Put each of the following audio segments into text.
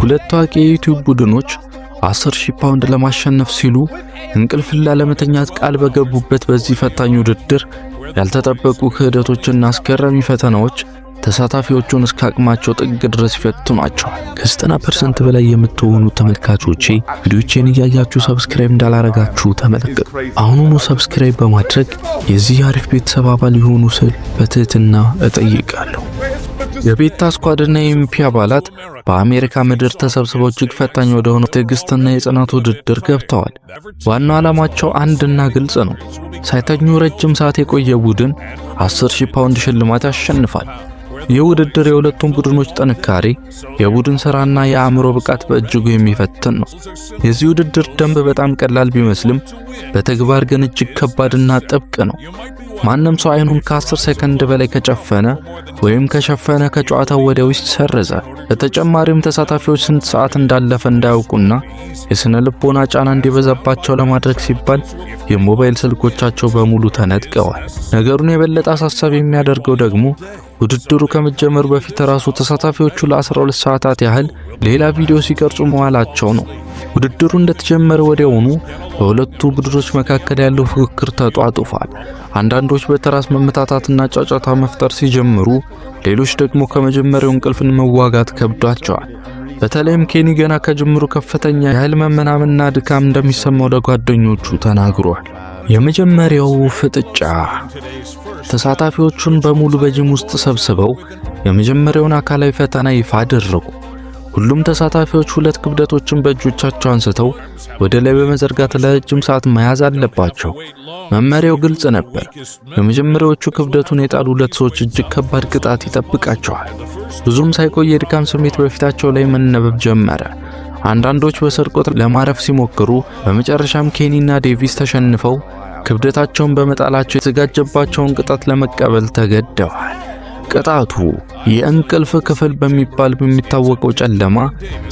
ሁለት ታዋቂ የዩቲዩብ ቡድኖች 10,000 ፓውንድ ለማሸነፍ ሲሉ እንቅልፍን ላለመተኛት ቃል በገቡበት በዚህ ፈታኝ ውድድር ያልተጠበቁ ክህደቶችና አስገራሚ ፈተናዎች ተሳታፊዎቹን እስከ አቅማቸው ጥግ ድረስ ይፈትኗቸዋል። ከ90% በላይ የምትሆኑ ተመልካቾቼ ቪዲዮቼን እያያችሁ ሰብስክራይብ እንዳላረጋችሁ ተመልከቱ። አሁኑኑ ሰብስክራይብ በማድረግ የዚህ አሪፍ ቤተሰብ አባል ይሁኑ ስል በትህትና እጠይቃለሁ። የቤታ ስኳድና የኤምፒ አባላት በአሜሪካ ምድር ተሰብስበው እጅግ ፈታኝ ወደ ሆነው ትዕግስትና የጽናት ውድድር ገብተዋል። ዋናው ዓላማቸው አንድና ግልጽ ነው። ሳይተኙ ረጅም ሰዓት የቆየ ቡድን 10,000 ፓውንድ ሽልማት ያሸንፋል። ይህ ውድድር የሁለቱም ቡድኖች ጥንካሬ፣ የቡድን ሥራና የአእምሮ ብቃት በእጅጉ የሚፈትን ነው። የዚህ ውድድር ደንብ በጣም ቀላል ቢመስልም በተግባር ግን እጅግ ከባድና ጥብቅ ነው። ማንም ሰው አይኑን ከ10 ሰከንድ በላይ ከጨፈነ ወይም ከሸፈነ ከጨዋታው ወዲያው ይሰረዛል። በተጨማሪም ተሳታፊዎች ስንት ሰዓት እንዳለፈ እንዳያውቁና የስነ ልቦና ጫና እንዲበዛባቸው ለማድረግ ሲባል የሞባይል ስልኮቻቸው በሙሉ ተነጥቀዋል። ነገሩን የበለጠ አሳሳቢ የሚያደርገው ደግሞ ውድድሩ ከመጀመሩ በፊት ራሱ ተሳታፊዎቹ ለ12 ሰዓታት ያህል ሌላ ቪዲዮ ሲቀርጹ መዋላቸው ነው። ውድድሩ እንደተጀመረ ወዲያውኑ በሁለቱ ቡድኖች መካከል ያለው ፍክክር ተጧጡፏል። አንዳንዶች በተራስ መመታታትና ጫጫታ መፍጠር ሲጀምሩ፣ ሌሎች ደግሞ ከመጀመሪያው እንቅልፍን መዋጋት ከብዷቸዋል። በተለይም ኬኒ ገና ከጅምሩ ከፍተኛ የኃይል መመናመንና ድካም እንደሚሰማው ለጓደኞቹ ተናግሯል። የመጀመሪያው ፍጥጫ። ተሳታፊዎቹን በሙሉ በጂም ውስጥ ሰብስበው የመጀመሪያውን አካላዊ ፈተና ይፋ አደረጉ። ሁሉም ተሳታፊዎች ሁለት ክብደቶችን በእጆቻቸው አንስተው ወደ ላይ በመዘርጋት ለረጅም ሰዓት መያዝ አለባቸው። መመሪያው ግልጽ ነበር። የመጀመሪያዎቹ ክብደቱን የጣሉ ሁለት ሰዎች እጅግ ከባድ ቅጣት ይጠብቃቸዋል። ብዙም ሳይቆይ የድካም ስሜት በፊታቸው ላይ መነበብ ጀመረ። አንዳንዶች በስርቆት ለማረፍ ሲሞክሩ፣ በመጨረሻም ኬኒና ዴቪስ ተሸንፈው ክብደታቸውን በመጣላቸው የተዘጋጀባቸውን ቅጣት ለመቀበል ተገደዋል። ቅጣቱ የእንቅልፍ ክፍል በሚባል በሚታወቀው ጨለማ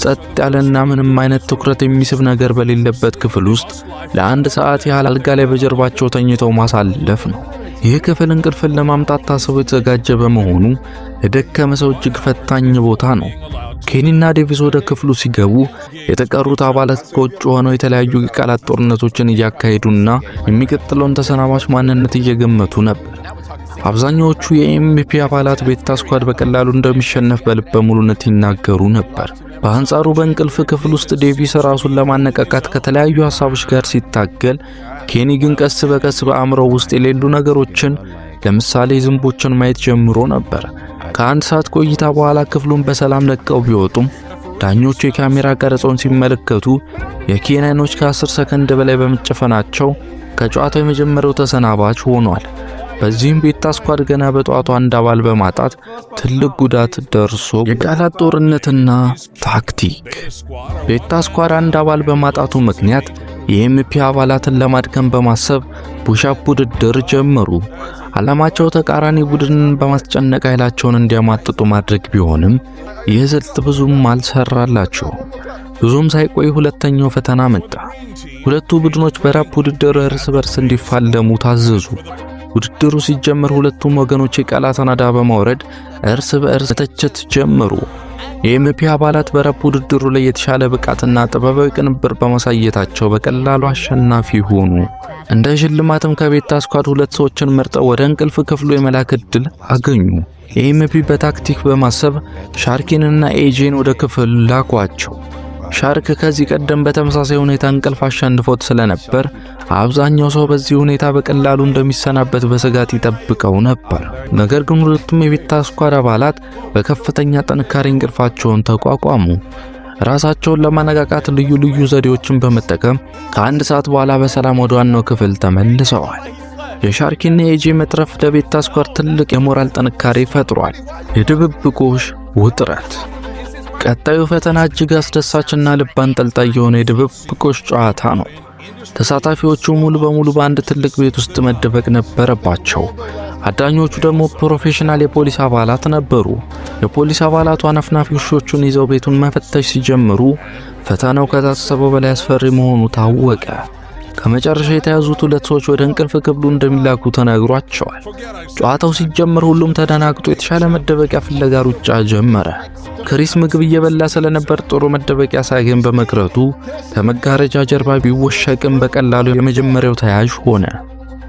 ጸጥ ያለና ምንም አይነት ትኩረት የሚስብ ነገር በሌለበት ክፍል ውስጥ ለአንድ ሰዓት ያህል አልጋ ላይ በጀርባቸው ተኝተው ማሳለፍ ነው። ይህ ክፍል እንቅልፍን ለማምጣት ታስቦ የተዘጋጀ በመሆኑ ለደከመ ሰው እጅግ ፈታኝ ቦታ ነው። ኬኒና ዴቪስ ወደ ክፍሉ ሲገቡ የተቀሩት አባላት ከውጭ ሆነው የተለያዩ የቃላት ጦርነቶችን እያካሄዱና የሚቀጥለውን ተሰናባች ማንነት እየገመቱ ነበር። አብዛኛዎቹ የኤምፒ አባላት ቤታ ስኳድ በቀላሉ እንደሚሸነፍ በልበ ሙሉነት ይናገሩ ነበር። በአንጻሩ በእንቅልፍ ክፍል ውስጥ ዴቪስ ራሱን ለማነቃቃት ከተለያዩ ሐሳቦች ጋር ሲታገል፣ ኬኒ ግን ቀስ በቀስ በአእምሮው ውስጥ የሌሉ ነገሮችን ለምሳሌ ዝንቦችን ማየት ጀምሮ ነበር። ከአንድ ሰዓት ቆይታ በኋላ ክፍሉን በሰላም ለቀው ቢወጡም ዳኞቹ የካሜራ ቀረጻውን ሲመለከቱ የኬኒ አይኖች ከ10 ሰከንድ በላይ በመጨፈናቸው ከጨዋታው የመጀመሪያው ተሰናባች ሆኗል። በዚህም ቤታ ስኳድ ገና በጧቱ አንድ አባል በማጣት ትልቅ ጉዳት ደርሶ የቃላት ጦርነትና ታክቲክ። ቤታ ስኳድ አንድ አባል በማጣቱ ምክንያት የኤምፒ አባላትን ለማድከም በማሰብ ፑሻፕ ውድድር ጀመሩ። ዓላማቸው ተቃራኒ ቡድንን በማስጨነቅ ኃይላቸውን እንዲያማጥጡ ማድረግ ቢሆንም ይህ ስልት ብዙም አልሰራላቸው። ብዙም ሳይቆይ ሁለተኛው ፈተና መጣ። ሁለቱ ቡድኖች በራፕ ውድድር እርስ በርስ እንዲፋለሙ ታዘዙ። ውድድሩ ሲጀመር ሁለቱም ወገኖች የቃላት ናዳ በማውረድ እርስ በእርስ መተቸት ጀመሩ። የኤምፒ አባላት በራፕ ውድድሩ ላይ የተሻለ ብቃትና ጥበባዊ ቅንብር በማሳየታቸው በቀላሉ አሸናፊ ሆኑ። እንደ ሽልማትም ከቤታ ስኳድ ሁለት ሰዎችን መርጠው ወደ እንቅልፍ ክፍሉ የመላክ ዕድል አገኙ። የኤምፒ በታክቲክ በማሰብ ሻርኪንና ኤጄን ወደ ክፍል ላኳቸው። ሻርክ ከዚህ ቀደም በተመሳሳይ ሁኔታ እንቅልፍ አሸንፎት ስለነበር አብዛኛው ሰው በዚህ ሁኔታ በቀላሉ እንደሚሰናበት በስጋት ይጠብቀው ነበር። ነገር ግን ሁለቱም የቤታ ስኳድ አባላት በከፍተኛ ጥንካሬ እንቅልፋቸውን ተቋቋሙ። ራሳቸውን ለማነቃቃት ልዩ ልዩ ዘዴዎችን በመጠቀም ከአንድ ሰዓት በኋላ በሰላም ወደ ዋናው ክፍል ተመልሰዋል። የሻርኪና የኤጄ መትረፍ ለቤታ ስኳድ ትልቅ የሞራል ጥንካሬ ፈጥሯል። የድብብቆሽ ውጥረት። ቀጣዩ ፈተና እጅግ አስደሳችና ልብ አንጠልጣይ የሆነ የድብብቆሽ ጨዋታ ነው። ተሳታፊዎቹ ሙሉ በሙሉ በአንድ ትልቅ ቤት ውስጥ መደበቅ ነበረባቸው። አዳኞቹ ደግሞ ፕሮፌሽናል የፖሊስ አባላት ነበሩ። የፖሊስ አባላቱ አነፍናፊ ውሾቹን ይዘው ቤቱን መፈተሽ ሲጀምሩ ፈተናው ከታሰበው በላይ አስፈሪ መሆኑ ታወቀ። ከመጨረሻ የተያዙት ሁለት ሰዎች ወደ እንቅልፍ ክፍሉ እንደሚላኩ ተነግሯቸዋል። ጨዋታው ሲጀምር ሁሉም ተደናግጦ የተሻለ መደበቂያ ፍለጋ ሩጫ ጀመረ። ክሪስ ምግብ እየበላ ስለነበር ጥሩ መደበቂያ ሳያገኝ በመቅረቱ ከመጋረጃ ጀርባ ቢወሸቅም በቀላሉ የመጀመሪያው ተያዥ ሆነ።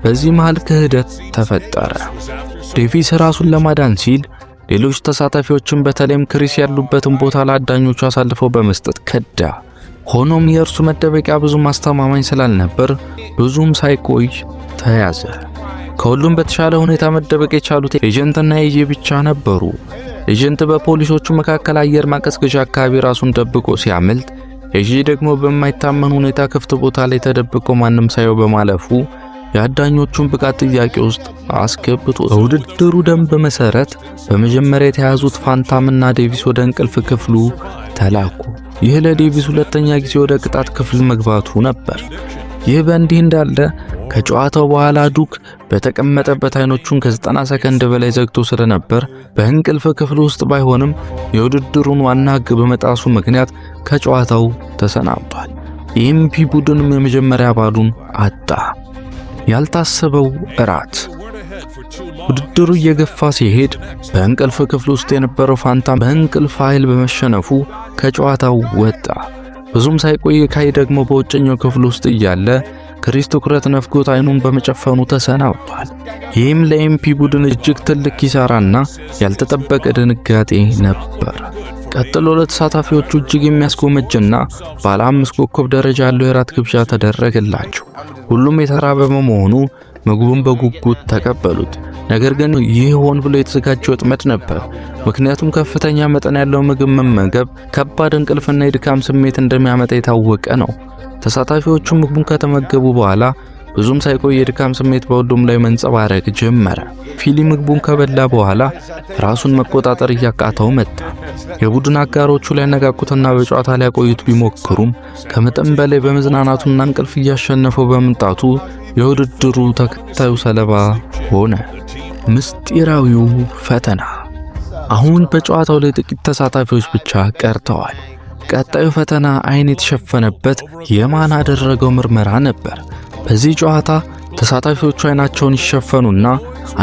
በዚህ መሃል ክህደት ተፈጠረ። ዴቪስ ራሱን ለማዳን ሲል ሌሎች ተሳታፊዎችን በተለይም ክሪስ ያሉበትን ቦታ ለአዳኞቹ አሳልፈው በመስጠት ከዳ። ሆኖም የእርሱ መደበቂያ ብዙም አስተማማኝ ስላልነበር ብዙም ሳይቆይ ተያዘ። ከሁሉም በተሻለ ሁኔታ መደበቅ የቻሉት ኤጀንትና ኤጂ ብቻ ነበሩ። ኤጀንት በፖሊሶቹ መካከል አየር ማቀዝቀዣ አካባቢ ራሱን ደብቆ ሲያመልጥ፣ ኤጂ ደግሞ በማይታመን ሁኔታ ክፍት ቦታ ላይ ተደብቆ ማንም ሳየው በማለፉ የአዳኞቹን ብቃት ጥያቄ ውስጥ አስገብቶ በውድድሩ ደንብ መሰረት በመጀመሪያ የተያዙት ፋንታምና ዴቪስ ወደ እንቅልፍ ክፍሉ ተላኩ። ይህ ለዴቪስ ሁለተኛ ጊዜ ወደ ቅጣት ክፍል መግባቱ ነበር። ይህ በእንዲህ እንዳለ ከጨዋታው በኋላ ዱክ በተቀመጠበት አይኖቹን ከ90 ሰከንድ በላይ ዘግቶ ስለነበር በእንቅልፍ ክፍል ውስጥ ባይሆንም የውድድሩን ዋና ሕግ በመጣሱ ምክንያት ከጨዋታው ተሰናብቷል። የኤምፒ ቡድንም የመጀመሪያ አባሉን አጣ። ያልታሰበው እራት። ውድድሩ እየገፋ ሲሄድ በእንቅልፍ ክፍል ውስጥ የነበረው ፋንታም በእንቅልፍ ኃይል በመሸነፉ ከጨዋታው ወጣ። ብዙም ሳይቆይ ካይ ደግሞ በውጭኛው ክፍል ውስጥ እያለ ክሪስ ትኩረት ነፍጎት አይኑን በመጨፈኑ ተሰናብቷል። ይህም ለኤምፒ ቡድን እጅግ ትልቅ ኪሳራና ያልተጠበቀ ድንጋጤ ነበር። ቀጥሎ ለተሳታፊዎቹ እጅግ የሚያስጎመጅና ባለ 5 ኮከብ ደረጃ ያለው የራት ግብዣ ተደረገላቸው። ሁሉም የተራበ በመሆኑ ምግቡን በጉጉት ተቀበሉት። ነገር ግን ይህ ሆን ብሎ የተዘጋጀ ወጥመድ ነበር። ምክንያቱም ከፍተኛ መጠን ያለው ምግብ መመገብ ከባድ እንቅልፍና የድካም ስሜት እንደሚያመጣ የታወቀ ነው። ተሳታፊዎቹ ምግቡን ከተመገቡ በኋላ ብዙም ሳይቆይ የድካም ስሜት በሁሉም ላይ መንጸባረቅ ጀመረ። ፊሊ ምግቡን ከበላ በኋላ ራሱን መቆጣጠር እያቃተው መጣ። የቡድን አጋሮቹ ሊያነቃቁትና በጨዋታ ሊያቆዩት ቢሞክሩም ከመጠን በላይ በመዝናናቱና እንቅልፍ እያሸነፈው በመምጣቱ የውድድሩ ተከታዩ ሰለባ ሆነ። ምስጢራዊው ፈተና። አሁን በጨዋታው ላይ ጥቂት ተሳታፊዎች ብቻ ቀርተዋል። ቀጣዩ ፈተና አይን የተሸፈነበት የማን አደረገው ምርመራ ነበር። በዚህ ጨዋታ ተሳታፊዎቹ አይናቸውን ይሸፈኑና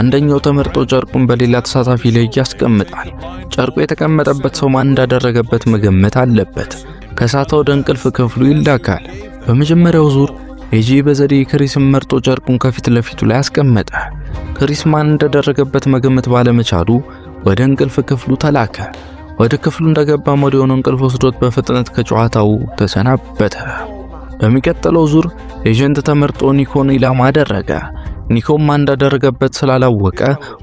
አንደኛው ተመርጦ ጨርቁን በሌላ ተሳታፊ ላይ ያስቀምጣል። ጨርቁ የተቀመጠበት ሰው ማን እንዳደረገበት መገመት አለበት። ከሳተ ወደ እንቅልፍ ክፍሉ ይላካል። በመጀመሪያው ዙር ኤጂ በዘዴ ክሪስን መርጦ ጨርቁን ከፊት ለፊቱ ላይ አስቀመጠ። ክሪስ ማን እንደደረገበት መገመት ባለመቻሉ ወደ እንቅልፍ ክፍሉ ተላከ። ወደ ክፍሉ እንደገባም ወዲያውኑ እንቅልፍ ወስዶት በፍጥነት ከጨዋታው ተሰናበተ። በሚቀጥለው ዙር ኤጀንት ተመርጦ ኒኮን ኢላማ አደረገ። ኒኮም ማን እንዳደረገበት ስላላወቀ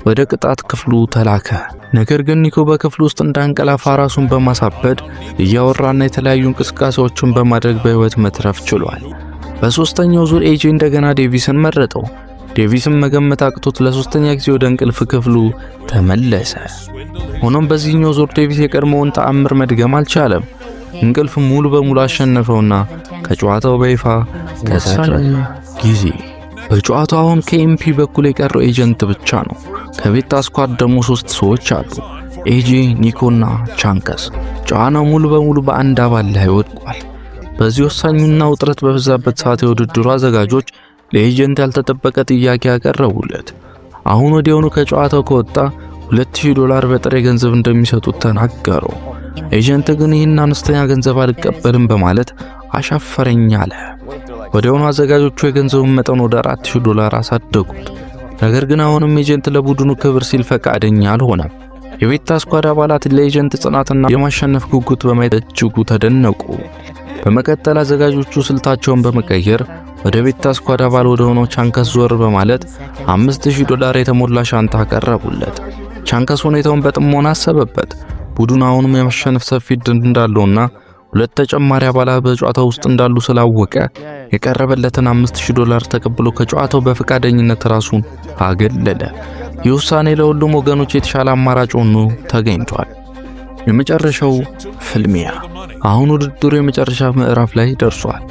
ወደ ቅጣት ክፍሉ ተላከ። ነገር ግን ኒኮ በክፍሉ ውስጥ እንዳንቀላፋ ራሱን በማሳበድ እያወራና የተለያዩ እንቅስቃሴዎችን በማድረግ በህይወት መትረፍ ችሏል። በሶስተኛው ዙር ኤጂ እንደገና ዴቪስን መረጠው። ዴቪስን መገመት አቅቶት ለሶስተኛ ጊዜ ወደ እንቅልፍ ክፍሉ ተመለሰ። ሆኖም በዚህኛው ዙር ዴቪስ የቀድሞውን ተአምር መድገም አልቻለም። እንቅልፍ ሙሉ በሙሉ አሸነፈውና ከጨዋታው በይፋ ተሰረዘ። ጊዜ በጨዋታው አሁን ከኤምፒ በኩል የቀረው ኤጀንት ብቻ ነው። ከቤታ ስኳድ ደግሞ 3 ሰዎች አሉ፣ ኤጂ፣ ኒኮና ቻንከስ። ጨዋታው ሙሉ በሙሉ በአንድ አባል ላይ ወድቋል። በዚህ ወሳኙና ውጥረት በበዛበት ሰዓት የውድድሩ አዘጋጆች ለኤጀንት ያልተጠበቀ ጥያቄ ያቀረቡለት። አሁን ወዲያውኑ ከጨዋታው ከወጣ $2000 በጥሬ ገንዘብ እንደሚሰጡት ተናገሩ። ኤጀንት ግን ይህን አነስተኛ ገንዘብ አልቀበልም በማለት አሻፈረኝ አለ። ወዲያውኑ አዘጋጆቹ የገንዘቡን መጠን ወደ $4000 አሳደጉት። ነገር ግን አሁንም ኤጀንት ለቡድኑ ክብር ሲል ፈቃደኛ አልሆነም። የቤታ ስኳድ አባላት ለኤጀንት ጽናትና የማሸነፍ ጉጉት በማየት እጅጉ ተደነቁ። በመቀጠል አዘጋጆቹ ስልታቸውን በመቀየር ወደ ቤታ ስኳድ አባል ወደ ሆነው ቻንከስ ዞር በማለት $5000 የተሞላ ሻንጣ አቀረቡለት። ቻንከስ ሁኔታውን በጥሞና አሰበበት። ቡድኑ አሁንም የማሸነፍ ሰፊ ዕድል እንዳለውና 2 ተጨማሪ አባላት በጨዋታው ውስጥ እንዳሉ ስላወቀ የቀረበለትን $5000 ተቀብሎ ከጨዋታው በፈቃደኝነት ራሱን አገለለ። ይህ ውሳኔ ለሁሉም ወገኖች የተሻለ አማራጭ ሆኖ ተገኝቷል። የመጨረሻው ፍልሚያ። አሁን ውድድሩ የመጨረሻ ምዕራፍ ላይ ደርሷል።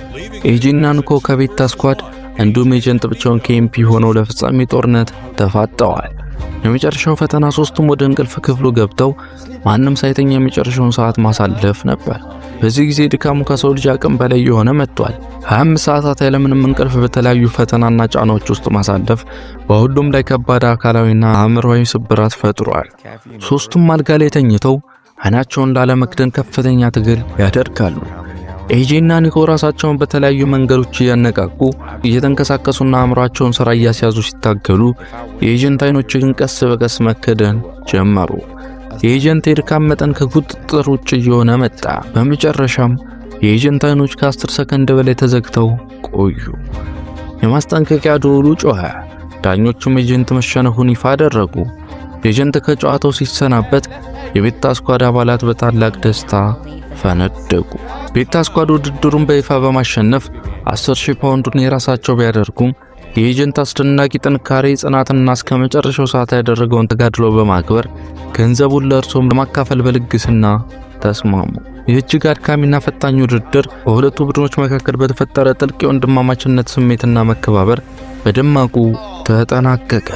ኤጂና ኒኮ ከቤታ ስኳድ እንዲሁም ኤጀንት ብቻውን ከኤምፒ ሆነው ለፍጻሜ ጦርነት ተፋጠዋል። የመጨረሻው ፈተና ሶስቱም ወደ እንቅልፍ ክፍሉ ገብተው ማንም ሳይተኛ የመጨረሻውን ሰዓት ማሳለፍ ነበር። በዚህ ጊዜ ድካሙ ከሰው ልጅ አቅም በላይ የሆነ መጥቷል። 25 ሰዓታት ያለምንም እንቅልፍ በተለያዩ ፈተናና ጫናዎች ውስጥ ማሳለፍ በሁሉም ላይ ከባድ አካላዊና አእምሮአዊ ስብራት ፈጥሯል። ሶስቱም አልጋ ላይ ተኝተው አይናቸውን ላለመክደን ከፍተኛ ትግል ያደርጋሉ። ኤጄና ኒኮ ራሳቸውን በተለያዩ መንገዶች እያነቃቁ እየተንቀሳቀሱና አእምሯቸውን ስራ እያስያዙ ሲታገሉ የኤጀንት አይኖች ግን ቀስ በቀስ መከደን ጀመሩ። የኤጀንት የድካም መጠን ከቁጥጥር ውጭ እየሆነ መጣ። በመጨረሻም የኤጀንት አይኖች ከ10 ሰከንድ በላይ ተዘግተው ቆዩ። የማስጠንቀቂያ ደወሉ ጮኸ። ዳኞቹም ኤጀንት መሸነፉን ይፋ አደረጉ። ኤጀንት ከጨዋታው ሲሰናበት የቤታ ስኳድ አባላት በታላቅ ደስታ ፈነደቁ። ቤታ ስኳድ ውድድሩን በይፋ በማሸነፍ 10,000 ፓውንዱን የራሳቸው ቢያደርጉም የኤጀንት አስደናቂ ጥንካሬ ጽናትና እስከ መጨረሻው ሰዓት ያደረገውን ተጋድሎ በማክበር ገንዘቡን ለእርሶም ለማካፈል በልግስና ተስማሙ። ይህ እጅግ አድካሚና ፈታኝ ውድድር በሁለቱ ቡድኖች መካከል በተፈጠረ ጥልቅ የወንድማማችነት ስሜትና መከባበር በደማቁ ተጠናቀቀ።